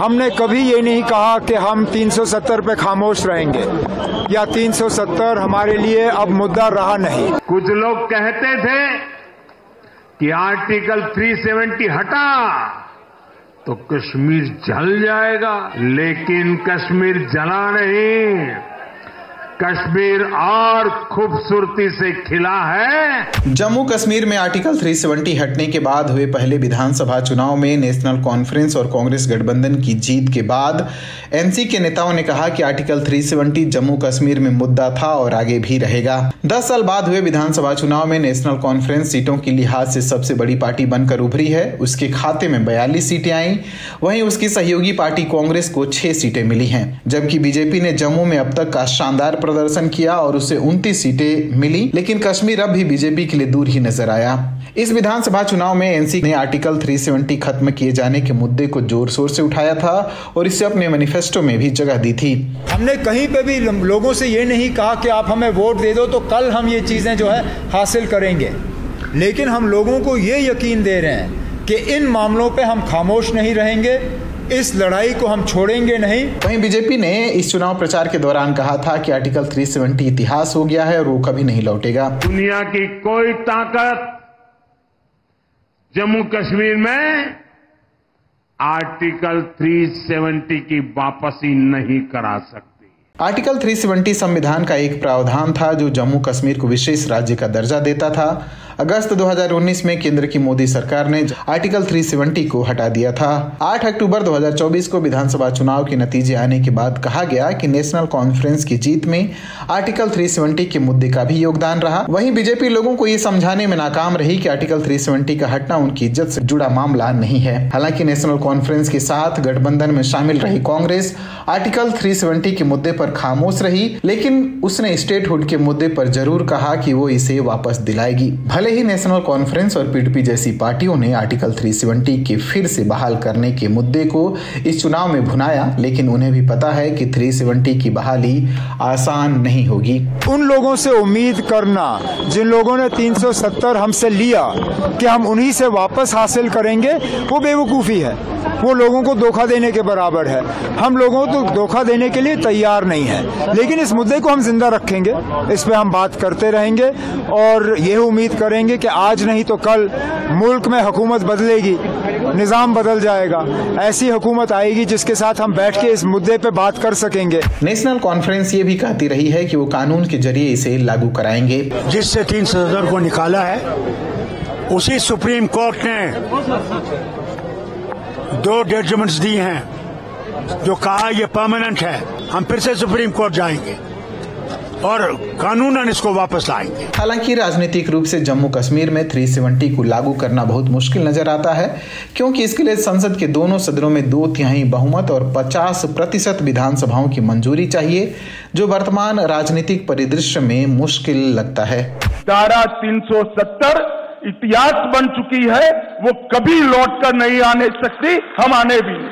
हमने कभी ये नहीं कहा कि हम 370 पे खामोश रहेंगे या 370 हमारे लिए अब मुद्दा रहा नहीं। कुछ लोग कहते थे कि आर्टिकल 370 हटा तो कश्मीर जल जाएगा, लेकिन कश्मीर जला नहीं, कश्मीर और खूबसूरती से खिला है। जम्मू कश्मीर में आर्टिकल 370 हटने के बाद हुए पहले विधानसभा चुनाव में नेशनल कॉन्फ्रेंस और कांग्रेस गठबंधन की जीत के बाद एनसी के नेताओं ने कहा कि आर्टिकल 370 जम्मू कश्मीर में मुद्दा था और आगे भी रहेगा। 10 साल बाद हुए विधानसभा चुनाव में नेशनल कॉन्फ्रेंस सीटों के लिहाज से सबसे बड़ी पार्टी बनकर उभरी है। उसके खाते में 42 सीटें आई, वहीं उसकी सहयोगी पार्टी कांग्रेस को 6 सीटें मिली हैं, जबकि बीजेपी ने जम्मू में अब तक का शानदार प्रदर्शन किया और उसे 29 सीटें मिली, लेकिन कश्मीर अब भी बीजेपी के लिए दूर ही नजर आया। इस विधानसभा चुनाव में एनसी ने आर्टिकल 370 खत्म किए जाने के मुद्दे को जोर शोर से उठाया था और इसे अपने मैनिफेस्टो में भी जगह दी थी। हमने कहीं पे भी लोगों से ये नहीं कहा कि आप हमें वोट दे दो तो कल हम ये चीजें जो है हासिल करेंगे, लेकिन हम लोगों को ये यकीन दे रहे हैं कि इन मामलों पे हम खामोश नहीं रहेंगे, इस लड़ाई को हम छोड़ेंगे नहीं। वहीं बीजेपी ने इस चुनाव प्रचार के दौरान कहा था कि आर्टिकल 370 इतिहास हो गया है और वो कभी नहीं लौटेगा। दुनिया की कोई ताकत जम्मू कश्मीर में आर्टिकल 370 की वापसी नहीं करा सकती। आर्टिकल 370 संविधान का एक प्रावधान था जो जम्मू कश्मीर को विशेष राज्य का दर्जा देता था। अगस्त 2019 में केंद्र की मोदी सरकार ने आर्टिकल 370 को हटा दिया था। 8 अक्टूबर 2024 को विधानसभा चुनाव के नतीजे आने के बाद कहा गया कि नेशनल कॉन्फ्रेंस की जीत में आर्टिकल 370 के मुद्दे का भी योगदान रहा। वहीं बीजेपी लोगों को ये समझाने में नाकाम रही कि आर्टिकल 370 का हटना उनकी इज्जत से जुड़ा मामला नहीं है। हालांकि नेशनल कॉन्फ्रेंस के साथ गठबंधन में शामिल रही कांग्रेस आर्टिकल 370 के मुद्दे पर खामोश रही, लेकिन उसने स्टेटहुड के मुद्दे पर जरूर कहा कि वो इसे वापस दिलाएगी। भले ही नेशनल कॉन्फ्रेंस और पीडीपी जैसी पार्टियों ने आर्टिकल 370 के फिर से बहाल करने के मुद्दे को इस चुनाव में भुनाया, लेकिन उन्हें भी पता है कि 370 की बहाली आसान नहीं होगी। उन लोगों से उम्मीद करना जिन लोगों ने 370 हमसे लिया कि हम उन्हीं से वापस हासिल करेंगे, वो बेवकूफ़ी है, वो लोगों को धोखा देने के बराबर है। हम लोगों को धोखा देने के लिए तैयार नहीं है, लेकिन इस मुद्दे को हम जिंदा रखेंगे, इस पे हम बात करते रहेंगे और यह उम्मीद करेंगे कि आज नहीं तो कल मुल्क में हुकूमत बदलेगी, निजाम बदल जाएगा, ऐसी हुकूमत आएगी जिसके साथ हम बैठ के इस मुद्दे पे बात कर सकेंगे। नेशनल कॉन्फ्रेंस ये भी कहती रही है कि वो कानून के जरिए इसे लागू कराएंगे। जिससे 370 को निकाला है, उसी सुप्रीम कोर्ट ने 2 जजमेंट्स दी हैं जो कहा ये परमानेंट है। हम फिर से सुप्रीम कोर्ट जाएंगे और कानूनन इसको वापस लाएंगे। हालांकि राजनीतिक रूप से जम्मू कश्मीर में 370 को लागू करना बहुत मुश्किल नजर आता है, क्योंकि इसके लिए संसद के दोनों सदनों में 2/3 बहुमत और 50% विधानसभाओं की मंजूरी चाहिए, जो वर्तमान राजनीतिक परिदृश्य में मुश्किल लगता है। धारा 370 इतिहास बन चुकी है, वो कभी लौट कर नहीं आने सकती, हम आने भी नहीं।